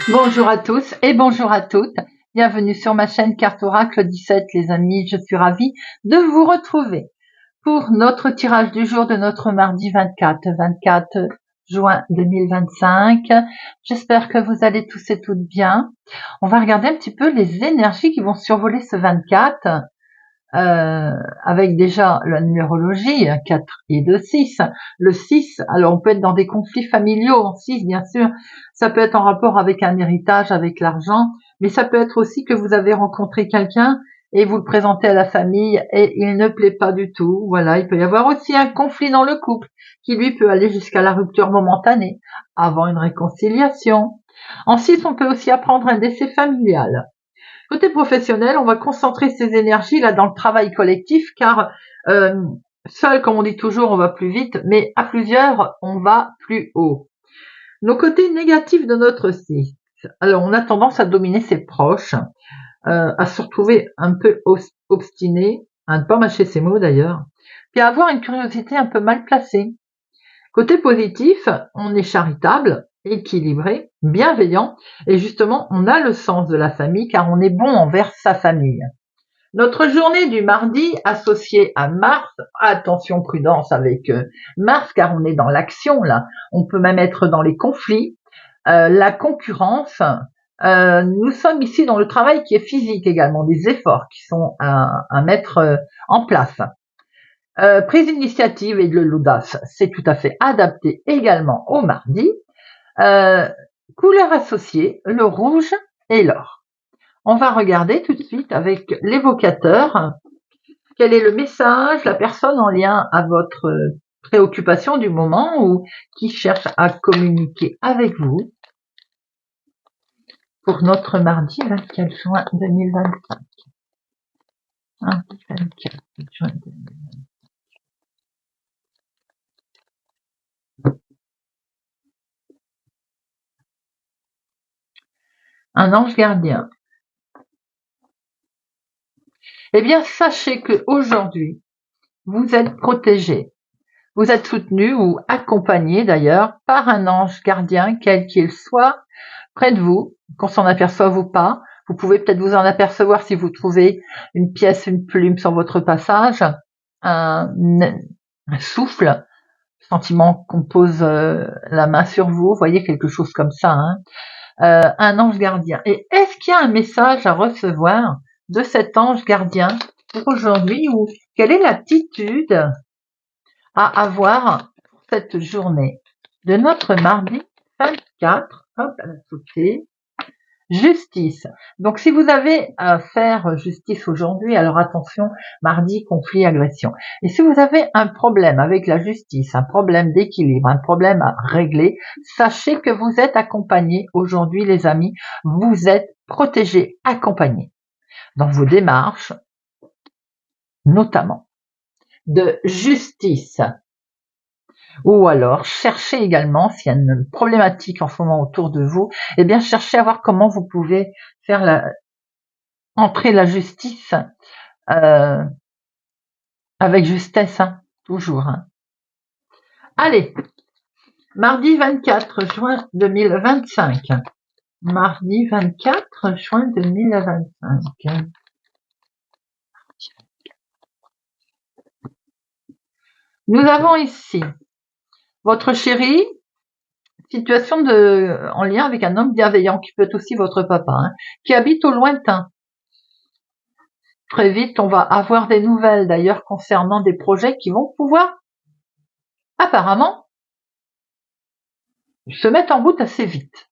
Bonjour à tous et bonjour à toutes. Bienvenue sur ma chaîne Carte Oracle 17 les amis. Je suis ravie de vous retrouver pour notre tirage du jour de notre mardi 24 juin 2025. J'espère que vous allez tous et toutes bien. On va regarder un petit peu les énergies qui vont survoler ce 24. Avec déjà la numérologie 4 et 2, 6. Le 6, alors on peut être dans des conflits familiaux en 6, bien sûr. Ça peut être en rapport avec un héritage, avec l'argent, mais ça peut être aussi que vous avez rencontré quelqu'un et vous le présentez à la famille et il ne plaît pas du tout. Voilà, il peut y avoir aussi un conflit dans le couple qui lui peut aller jusqu'à la rupture momentanée avant une réconciliation. En 6, on peut aussi apprendre un décès familial. Côté professionnel, on va concentrer ses énergies là dans le travail collectif car seul, comme on dit toujours, on va plus vite, mais à plusieurs, on va plus haut. Nos côtés négatifs de notre cycle. Alors, on a tendance à dominer ses proches, à se retrouver un peu obstiné, à ne pas mâcher ses mots d'ailleurs, puis à avoir une curiosité un peu mal placée. Côté positif, on est charitable, équilibré, bienveillant, et justement, on a le sens de la famille car on est bon envers sa famille. Notre journée du mardi associée à Mars, attention prudence avec Mars car on est dans l'action là, on peut même être dans les conflits, la concurrence, nous sommes ici dans le travail qui est physique également, des efforts qui sont à mettre en place. Prise d'initiative et de l'audace, c'est tout à fait adapté également au mardi. Euh, Couleurs associées, le rouge et l'or. On va regarder tout de suite avec l'évocateur quel est le message, la personne en lien à votre préoccupation du moment ou qui cherche à communiquer avec vous pour notre mardi 24 juin 2025. Mardi 24 juin 2025. Un ange gardien. Eh bien, sachez que aujourd'hui, vous êtes protégé. Vous êtes soutenu ou accompagné d'ailleurs par un ange gardien, quel qu'il soit, près de vous, qu'on s'en aperçoive ou pas. Vous pouvez peut-être vous en apercevoir si vous trouvez une pièce, une plume sur votre passage, un, un souffle, sentiment qu'on pose la main sur vous, voyez quelque chose comme ça, hein. Un ange gardien. Et est-ce qu'il y a un message à recevoir de cet ange gardien pour aujourd'hui ou quelle est l'attitude à avoir pour cette journée de notre mardi 24, hop, à la sauter, justice. Donc si vous avez à faire justice aujourd'hui, alors attention, mardi, conflit, agression. Et si vous avez un problème avec la justice, un problème d'équilibre, un problème à régler, sachez que vous êtes accompagnés aujourd'hui les amis, vous êtes protégés, accompagnés dans vos démarches, notamment de justice. Ou alors, cherchez également, s'il y a une problématique en ce moment autour de vous, eh bien, cherchez à voir comment vous pouvez faire entrer la justice euh, avec justesse, hein, toujours. Hein. Allez, mardi 24 juin 2025. Mardi 24 juin 2025. Nous avons ici votre chéri, situation en lien avec un homme bienveillant qui peut être aussi votre papa, hein, qui habite au lointain. Très vite, on va avoir des nouvelles d'ailleurs concernant des projets qui vont pouvoir apparemment se mettre en route assez vite.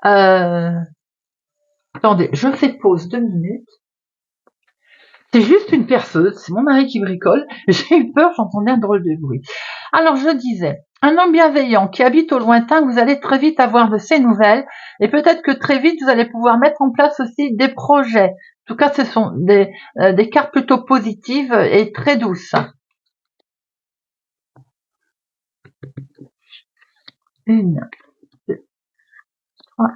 Attendez, je fais pause 2 minutes. C'est juste une perceuse, c'est mon mari qui bricole. J'ai eu peur, j'entendais un drôle de bruit. Alors je disais, un homme bienveillant qui habite au lointain, vous allez très vite avoir de ces nouvelles et peut-être que très vite vous allez pouvoir mettre en place aussi des projets. En tout cas, ce sont des cartes plutôt positives et très douces. Une, deux, trois.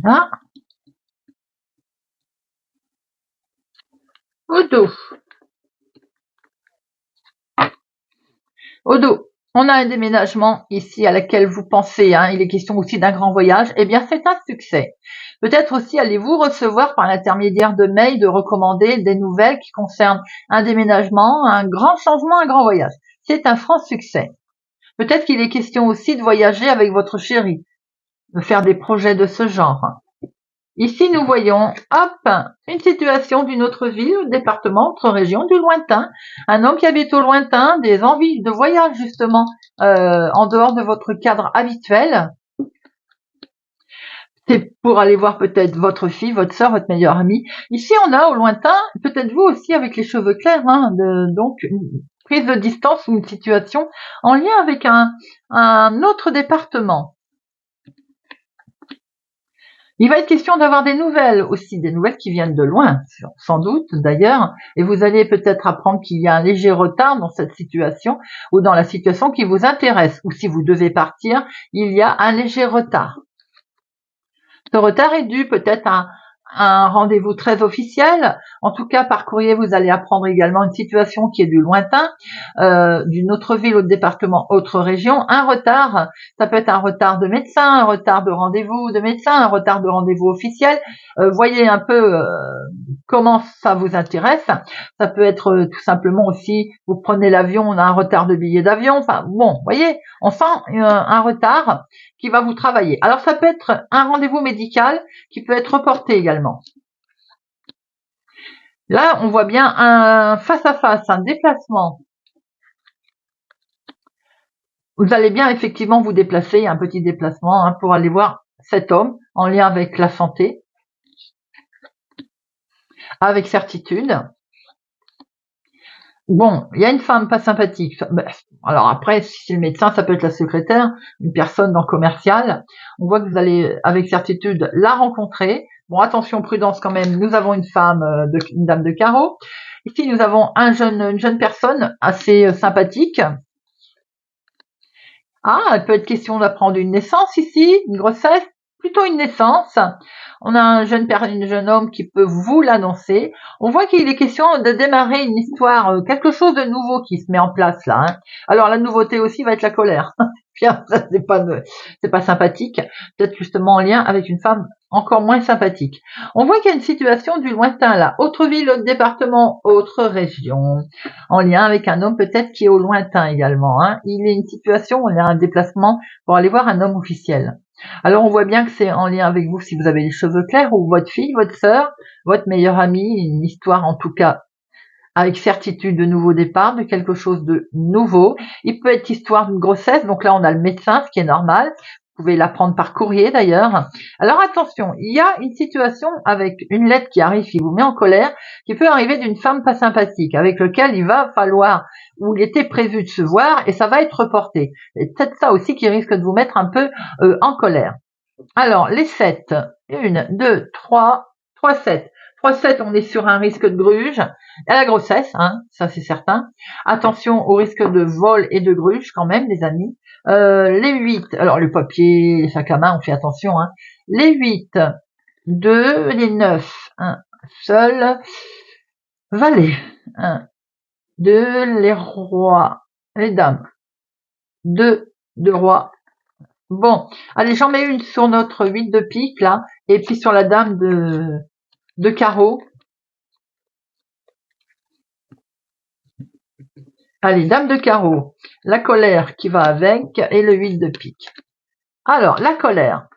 Voilà. Au dos. Au dos. On a un déménagement ici à laquelle vous pensez, hein, il est question aussi d'un grand voyage, eh bien c'est un succès. Peut-être aussi allez-vous recevoir par l'intermédiaire de mails de recommander des nouvelles qui concernent un déménagement, un grand changement, un grand voyage. C'est un franc succès. Peut-être qu'il est question aussi de voyager avec votre chéri, de faire des projets de ce genre. Ici, nous voyons, hop, une situation d'une autre ville, département, autre région, du lointain. Un homme qui habite au lointain, des envies de voyage justement en dehors de votre cadre habituel. C'est pour aller voir peut-être votre fille, votre sœur, votre meilleure amie. Ici, on a au lointain, peut-être vous aussi avec les cheveux clairs, hein, donc une prise de distance ou une situation en lien avec un autre département. Il va être question d'avoir des nouvelles aussi, des nouvelles qui viennent de loin, sans doute d'ailleurs, et vous allez peut-être apprendre qu'il y a un léger retard dans cette situation ou dans la situation qui vous intéresse, ou si vous devez partir, il y a un léger retard. Ce retard est dû peut-être à un rendez-vous très officiel. En tout cas, par courrier, vous allez apprendre également une situation qui est du lointain, d'une autre ville, autre département, autre région. Un retard, ça peut être un retard de médecin, un retard de rendez-vous de médecin, un retard de rendez-vous officiel. Voyez un peu comment ça vous intéresse. Ça peut être tout simplement aussi, vous prenez l'avion, on a un retard de billet d'avion. Enfin bon, voyez, on sent un retard qui va vous travailler. Alors ça peut être un rendez-vous médical qui peut être reporté également. Là, on voit bien un face-à-face, un déplacement. Vous allez bien effectivement vous déplacer, un petit déplacement hein, pour aller voir cet homme en lien avec la santé, avec certitude. Bon, il y a une femme pas sympathique. Alors après, si c'est le médecin, ça peut être la secrétaire, une personne dans le commercial. On voit que vous allez avec certitude la rencontrer. Bon, attention, prudence quand même. Nous avons une femme, une dame de carreau. Ici, nous avons une jeune personne assez sympathique. Ah, il peut être question d'apprendre une naissance ici, une grossesse, plutôt une naissance. On a un jeune homme qui peut vous l'annoncer. On voit qu'il est question de démarrer une histoire, quelque chose de nouveau qui se met en place là. Hein. Alors la nouveauté aussi va être la colère. Bien, ça c'est pas sympathique. Peut-être justement en lien avec une femme encore moins sympathique. On voit qu'il y a une situation du lointain là. Autre ville, autre département, autre région. En lien avec un homme peut-être qui est au lointain également. Hein. Il est une situation, on a un déplacement pour aller voir un homme officiel. Alors on voit bien que c'est en lien avec vous si vous avez les cheveux clairs ou votre fille, votre sœur, votre meilleure amie, une histoire en tout cas avec certitude de nouveau départ, de quelque chose de nouveau. Il peut être histoire d'une grossesse, donc là on a le médecin, ce qui est normal. Vous pouvez l'apprendre par courrier d'ailleurs. Alors attention, il y a une situation avec une lettre qui arrive, qui vous met en colère, qui peut arriver d'une femme pas sympathique, avec lequel il va falloir, ou il était prévu de se voir, et ça va être reporté. Et peut-être ça aussi qui risque de vous mettre un peu en colère. Alors, les 7, 1, 2, 3, 3, 7. 3, 7, on est sur un risque de gruge. À la grossesse, hein, ça c'est certain. Attention au risque de vol et de gruge quand même, les amis. Les 8, alors le papier, les sacs à main, on fait attention. Hein. Les 8, 2, les 9, 1, seul. Valet, 1, 2, les rois, les dames. 2, de rois. Bon, allez, j'en mets une sur notre 8 de pique, là, et puis sur la dame de carreau. Allez, dame de carreau, la colère qui va avec, et le 8 de pique. Alors, la colère.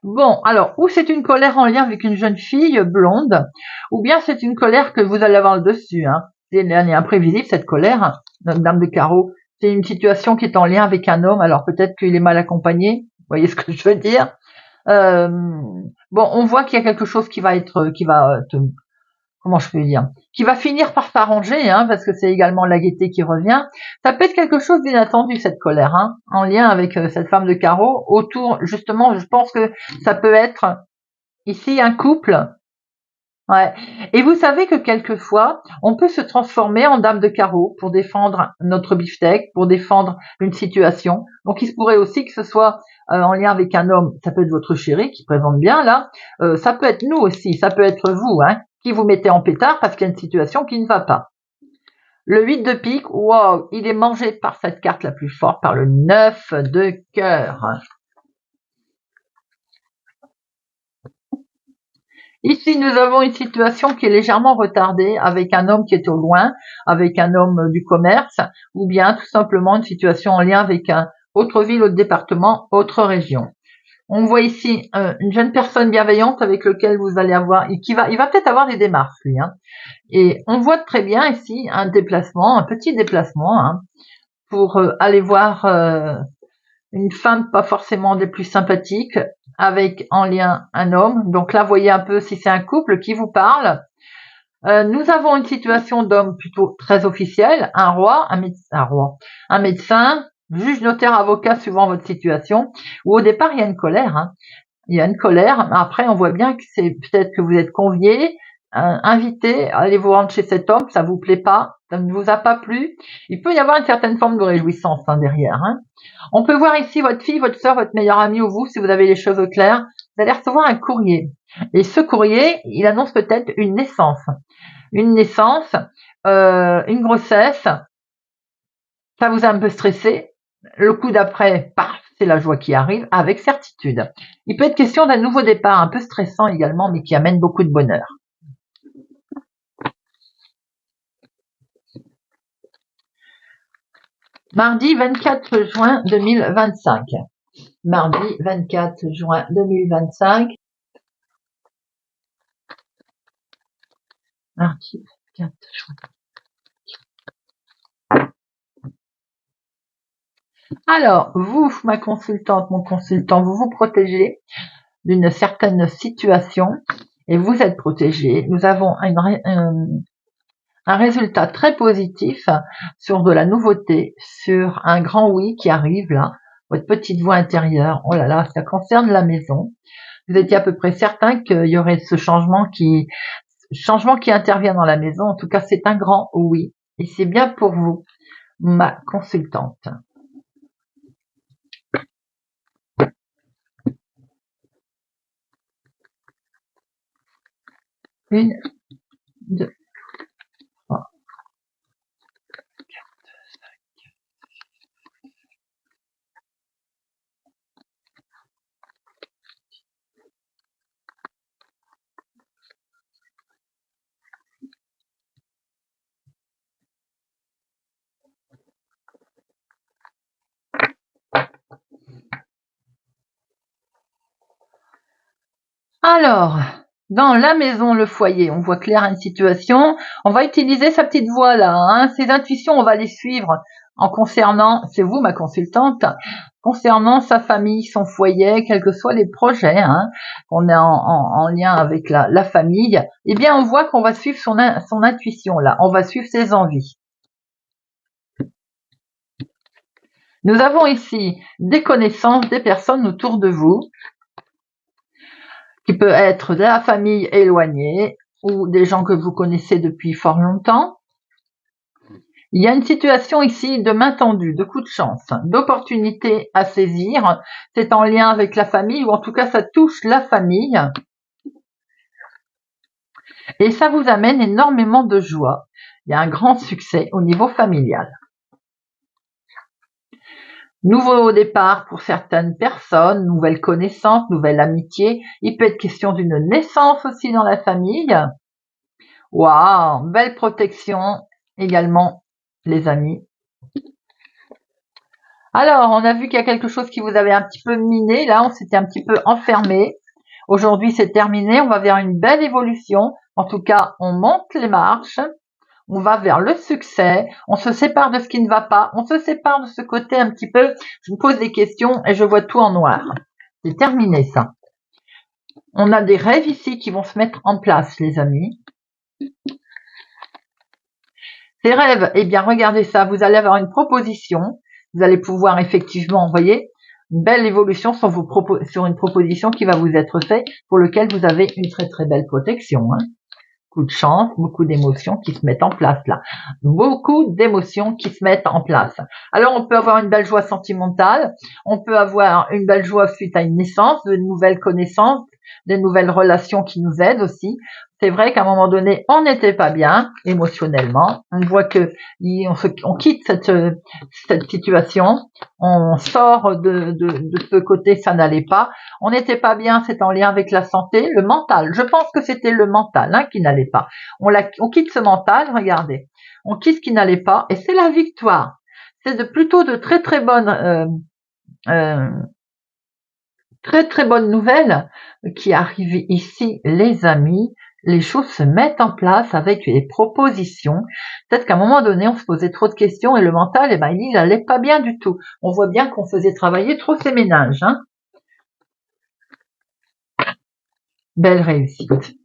Bon, alors, ou c'est une colère en lien avec une jeune fille blonde, ou bien c'est une colère que vous allez avoir le dessus. Hein. Elle est imprévisible, cette colère, notre dame de carreau. C'est une situation qui est en lien avec un homme, alors peut-être qu'il est mal accompagné, vous voyez ce que je veux dire. Bon, on voit qu'il y a quelque chose qui va comment je peux dire, qui va finir par s'arranger, hein, parce que c'est également la gaieté qui revient. Ça peut être quelque chose d'inattendu, cette colère, hein, en lien avec cette femme de carreau, autour, justement, je pense que ça peut être ici un couple. Ouais. Et vous savez que quelquefois, on peut se transformer en dame de carreau pour défendre notre beefsteak, pour défendre une situation. Donc, il se pourrait aussi que ce soit en lien avec un homme. Ça peut être votre chéri qui présente bien là. Ça peut être nous aussi. Ça peut être vous, hein, qui vous mettez en pétard parce qu'il y a une situation qui ne va pas. Le 8 de pique, wow, il est mangé par cette carte la plus forte, par le 9 de cœur. Ici, nous avons une situation qui est légèrement retardée avec un homme qui est au loin, avec un homme du commerce, ou bien tout simplement une situation en lien avec une autre ville, autre département, autre région. On voit ici une jeune personne bienveillante avec lequel vous allez avoir, et il va peut-être avoir des démarches, lui, hein. Et on voit très bien ici un déplacement, un petit déplacement, hein, pour aller voir une femme pas forcément des plus sympathiques, avec en lien un homme. Donc là, voyez un peu si c'est un couple qui vous parle. Nous avons une situation d'homme plutôt très officielle, un roi, un médecin, juge, notaire, avocat, suivant votre situation, où au départ, il y a une colère, hein. Il y a une colère. Après, on voit bien que c'est peut-être que vous êtes convié, invité, allez vous rendre chez cet homme, ça vous plaît pas, ça ne vous a pas plu. Il peut y avoir une certaine forme de réjouissance, hein, derrière, hein. On peut voir ici votre fille, votre soeur, votre meilleure amie ou vous, si vous avez les cheveux clairs, vous allez recevoir un courrier. Et ce courrier, il annonce peut-être une naissance, une grossesse. Ça vous a un peu stressé. Le coup d'après, paf, c'est la joie qui arrive avec certitude. Il peut être question d'un nouveau départ, un peu stressant également, mais qui amène beaucoup de bonheur. Mardi 24 juin 2025. Mardi 24 juin 2025. Mardi 24 juin. Alors, vous, ma consultante, mon consultant, vous vous protégez d'une certaine situation et vous êtes protégé. Nous avons un résultat très positif sur de la nouveauté, sur un grand oui qui arrive là, votre petite voix intérieure. Oh là là, ça concerne la maison. Vous étiez à peu près certain qu'il y aurait ce changement qui intervient dans la maison. En tout cas, c'est un grand oui. Et c'est bien pour vous, ma consultante. Une, deux, trois, quatre, cinq. Alors, dans la maison, le foyer, on voit clair une situation. On va utiliser sa petite voix là, hein. Ses intuitions, on va les suivre en concernant, c'est vous ma consultante, concernant sa famille, son foyer, quels que soient les projets, hein, qu'on est en lien avec la famille. Eh bien, on voit qu'on va suivre son intuition là. On va suivre ses envies. Nous avons ici des connaissances, des personnes autour de vous, qui peut être de la famille éloignée ou des gens que vous connaissez depuis fort longtemps. Il y a une situation ici de main tendue, de coup de chance, d'opportunité à saisir. C'est en lien avec la famille, ou en tout cas ça touche la famille. Et ça vous amène énormément de joie. Il y a un grand succès au niveau familial. Nouveau départ pour certaines personnes, nouvelles connaissances, nouvelle amitié. Il peut être question d'une naissance aussi dans la famille. Waouh, belle protection également, les amis. Alors, on a vu qu'il y a quelque chose qui vous avait un petit peu miné. Là, on s'était un petit peu enfermé. Aujourd'hui, c'est terminé. On va vers une belle évolution. En tout cas, on monte les marches. On va vers le succès. On se sépare de ce qui ne va pas. On se sépare de ce côté un petit peu. Je me pose des questions et je vois tout en noir. C'est terminé, ça. On a des rêves ici qui vont se mettre en place, les amis. Ces rêves, eh bien, regardez ça. Vous allez avoir une proposition. Vous allez pouvoir effectivement envoyer une belle évolution sur une proposition qui va vous être faite, pour lequel vous avez une très très belle protection, hein. Beaucoup de chance, beaucoup d'émotions qui se mettent en place là. Beaucoup d'émotions qui se mettent en place. Alors on peut avoir une belle joie sentimentale, on peut avoir une belle joie suite à une naissance, de nouvelles connaissances, des nouvelles relations qui nous aident aussi. C'est vrai qu'à un moment donné, on n'était pas bien émotionnellement. On voit que on quitte cette situation, on sort de ce côté, ça n'allait pas. On n'était pas bien, c'est en lien avec la santé, le mental. Je pense que c'était le mental qui n'allait pas. On quitte ce mental, regardez. On quitte ce qui n'allait pas et c'est la victoire. C'est plutôt de très très bonnes nouvelles qui arrivent ici, les amis. Les choses se mettent en place avec les propositions. Peut-être qu'à un moment donné, on se posait trop de questions et le mental, il n'allait pas bien du tout. On voit bien qu'on faisait travailler trop ses ménages. Belle réussite.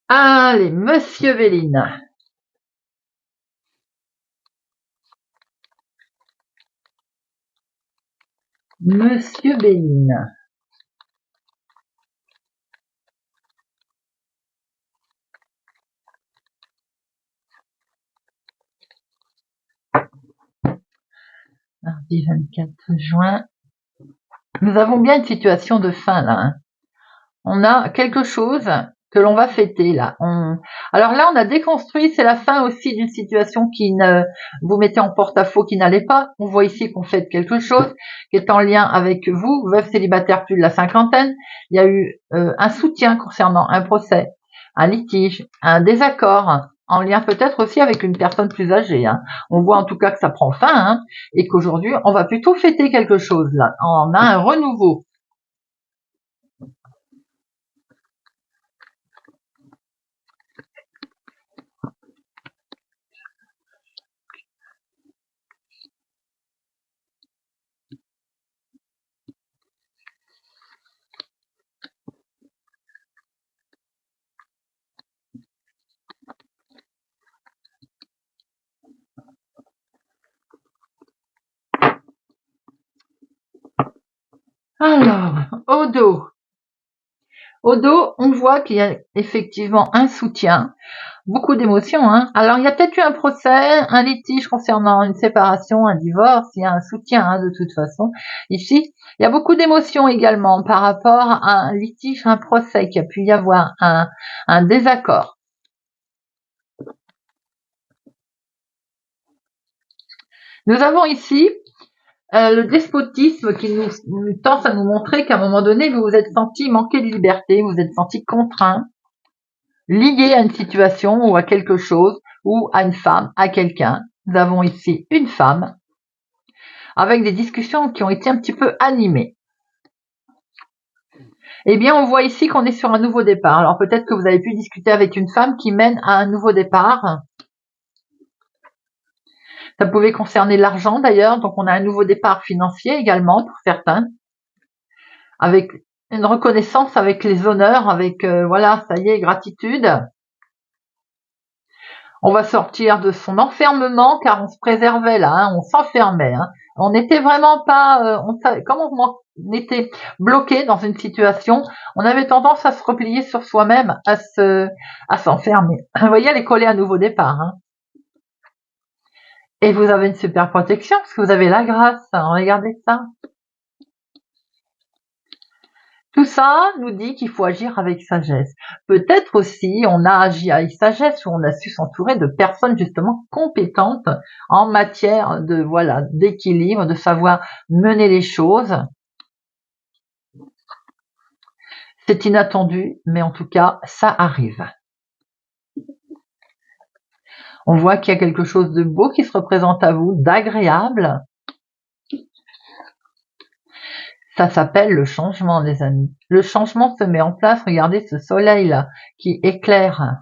Allez, Monsieur Béline. Monsieur Béline. Mardi 24 juin. Nous avons bien une situation de fin là. On a quelque chose que l'on va fêter là. Alors là, on a déconstruit, c'est la fin aussi d'une situation qui ne vous mettez en porte-à-faux, qui n'allait pas. On voit ici qu'on fête quelque chose qui est en lien avec vous, veuve célibataire plus de la cinquantaine. Il y a eu un soutien concernant un procès, un litige, un désaccord, en lien peut-être aussi avec une personne plus âgée. On voit en tout cas que ça prend fin et qu'aujourd'hui, on va plutôt fêter quelque chose là. On a un renouveau. Alors, au dos, on voit qu'il y a effectivement un soutien, beaucoup d'émotions. Alors, il y a peut-être eu un procès, un litige concernant une séparation, un divorce, il y a un soutien de toute façon. Ici, il y a beaucoup d'émotions également par rapport à un litige, un procès, qu'il y a pu y avoir un désaccord. Nous avons ici le despotisme qui nous tente à nous montrer qu'à un moment donné, vous vous êtes senti manquer de liberté, vous vous êtes senti contraint, lié à une situation ou à quelque chose, ou à une femme, à quelqu'un. Nous avons ici une femme avec des discussions qui ont été un petit peu animées. Eh bien, on voit ici qu'on est sur un nouveau départ. Alors peut-être que vous avez pu discuter avec une femme qui mène à un nouveau départ. Ça pouvait concerner l'argent d'ailleurs, donc on a un nouveau départ financier également pour certains, avec une reconnaissance avec les honneurs, avec voilà, ça y est, gratitude. On va sortir de son enfermement car on se préservait là, on s'enfermait. On n'était vraiment pas, comme on était bloqué dans une situation, on avait tendance à se replier sur soi-même, à s'enfermer. Vous voyez, elle est collée à nouveau départ. Et vous avez une super protection parce que vous avez la grâce. Regardez ça. Tout ça nous dit qu'il faut agir avec sagesse. Peut-être aussi on a agi avec sagesse ou on a su s'entourer de personnes justement compétentes en matière d'équilibre, de savoir mener les choses. C'est inattendu, mais en tout cas, ça arrive. On voit qu'il y a quelque chose de beau qui se représente à vous, d'agréable. Ça s'appelle le changement, les amis. Le changement se met en place. Regardez ce soleil-là qui éclaire.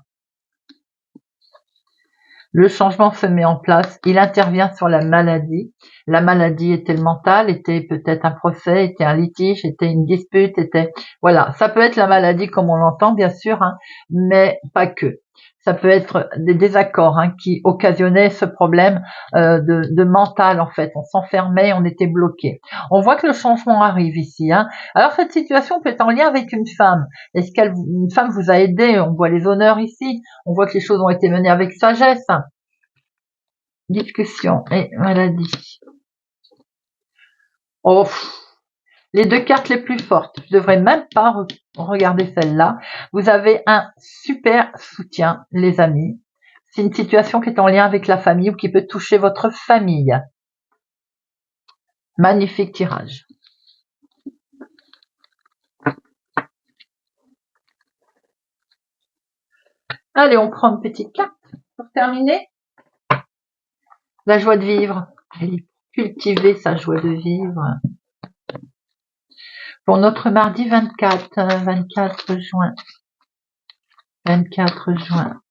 Le changement se met en place. Il intervient sur la maladie. La maladie était le mental, était peut-être un procès, était un litige, était une dispute, voilà. Ça peut être la maladie comme on l'entend, bien sûr, mais pas que. Ça peut être des désaccords qui occasionnaient ce problème de mental en fait. On s'enfermait, on était bloqué. On voit que le changement arrive ici. Alors cette situation peut être en lien avec une femme. Est-ce qu'une femme vous a aidé? On voit les honneurs ici. On voit que les choses ont été menées avec sagesse. Discussion et maladie. Oh, les deux cartes les plus fortes. Je devrais même pas regarder celle-là. Vous avez un super soutien, les amis. C'est une situation qui est en lien avec la famille ou qui peut toucher votre famille. Magnifique tirage. Allez, on prend une petite carte pour terminer. La joie de vivre. Allez, cultiver sa joie de vivre. Pour notre mardi 24 juin. 24 juin.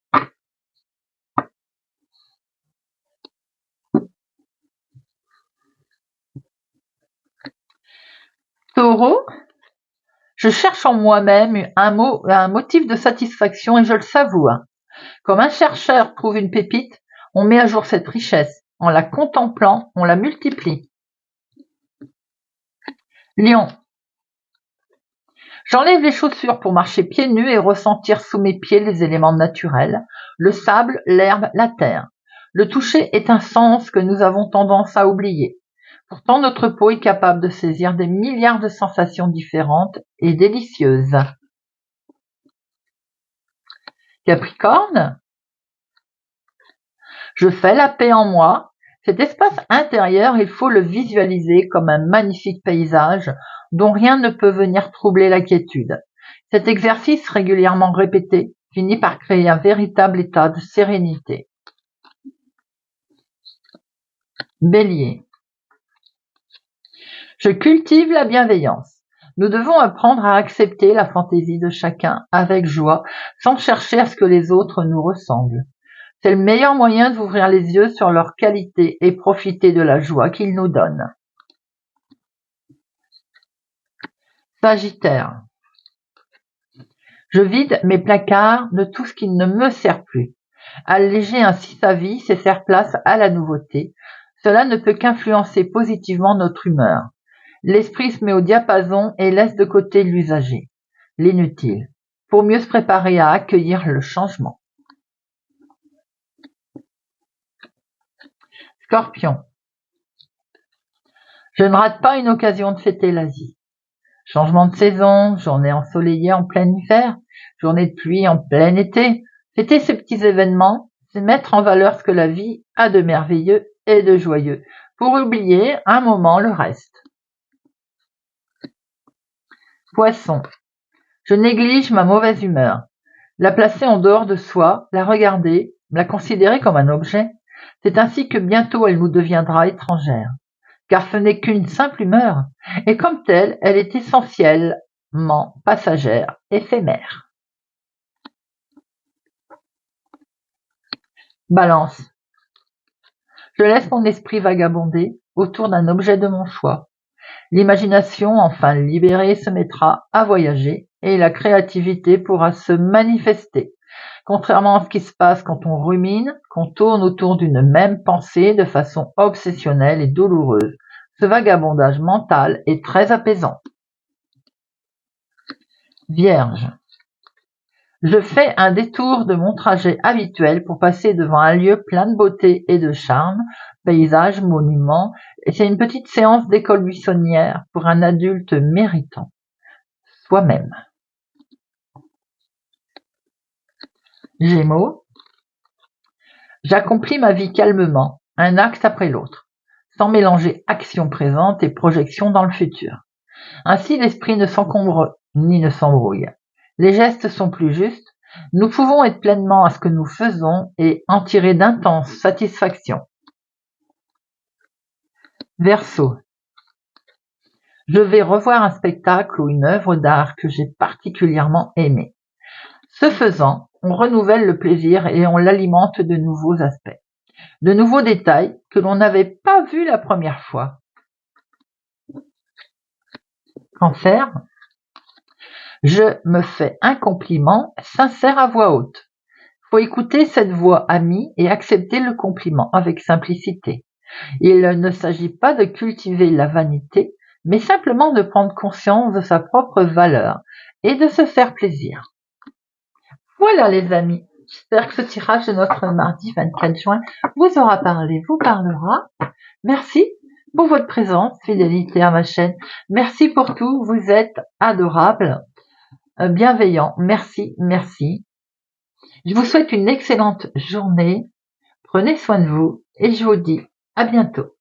Taureau, je cherche en moi-même un motif de satisfaction et je le savoure. Comme un chercheur trouve une pépite, on met à jour cette richesse. En la contemplant, on la multiplie. Lion, j'enlève les chaussures pour marcher pieds nus et ressentir sous mes pieds les éléments naturels, le sable, l'herbe, la terre. Le toucher est un sens que nous avons tendance à oublier. Pourtant, notre peau est capable de saisir des milliards de sensations différentes et délicieuses. Capricorne, je fais la paix en moi. Cet espace intérieur, il faut le visualiser comme un magnifique paysage dont rien ne peut venir troubler la quiétude. Cet exercice régulièrement répété finit par créer un véritable état de sérénité. Bélier, je cultive la bienveillance. Nous devons apprendre à accepter la fantaisie de chacun avec joie, sans chercher à ce que les autres nous ressemblent. C'est le meilleur moyen d'ouvrir les yeux sur leurs qualités et profiter de la joie qu'ils nous donnent. Sagittaire, je vide mes placards de tout ce qui ne me sert plus. Alléger ainsi sa vie, c'est faire place à la nouveauté. Cela ne peut qu'influencer positivement notre humeur. L'esprit se met au diapason et laisse de côté l'usager, l'inutile, pour mieux se préparer à accueillir le changement. Scorpion, je ne rate pas une occasion de fêter la vie. Changement de saison, journée ensoleillée en plein hiver, journée de pluie en plein été. Fêter ces petits événements, c'est mettre en valeur ce que la vie a de merveilleux et de joyeux, pour oublier un moment le reste. Poisson, je néglige ma mauvaise humeur. La placer en dehors de soi, la regarder, la considérer comme un objet, c'est ainsi que bientôt elle nous deviendra étrangère. Car ce n'est qu'une simple humeur, et comme telle, elle est essentiellement passagère, éphémère. Balance, je laisse mon esprit vagabonder autour d'un objet de mon choix. L'imagination, enfin libérée, se mettra à voyager et la créativité pourra se manifester. Contrairement à ce qui se passe quand on rumine, qu'on tourne autour d'une même pensée de façon obsessionnelle et douloureuse. Ce vagabondage mental est très apaisant. Vierge, je fais un détour de mon trajet habituel pour passer devant un lieu plein de beauté et de charme, paysage, monument, et c'est une petite séance d'école buissonnière pour un adulte méritant. Soi-même. Gémeaux, j'accomplis ma vie calmement, un axe après l'autre, sans mélanger action présente et projection dans le futur. Ainsi l'esprit ne s'encombre ni ne s'embrouille. Les gestes sont plus justes, nous pouvons être pleinement à ce que nous faisons et en tirer d'intenses satisfactions. Verseau, je vais revoir un spectacle ou une œuvre d'art que j'ai particulièrement aimé. Ce faisant, on renouvelle le plaisir et on l'alimente de nouveaux aspects, de nouveaux détails que l'on n'avait pas vus la première fois. Cancer, je me fais un compliment sincère à voix haute. Faut écouter cette voix amie et accepter le compliment avec simplicité. Il ne s'agit pas de cultiver la vanité, mais simplement de prendre conscience de sa propre valeur et de se faire plaisir. Voilà les amis, j'espère que ce tirage de notre mardi 24 juin vous aura parlé, vous parlera. Merci pour votre présence, fidélité à ma chaîne. Merci pour tout, vous êtes adorables, bienveillants. Merci, merci. Je vous souhaite une excellente journée. Prenez soin de vous et je vous dis à bientôt.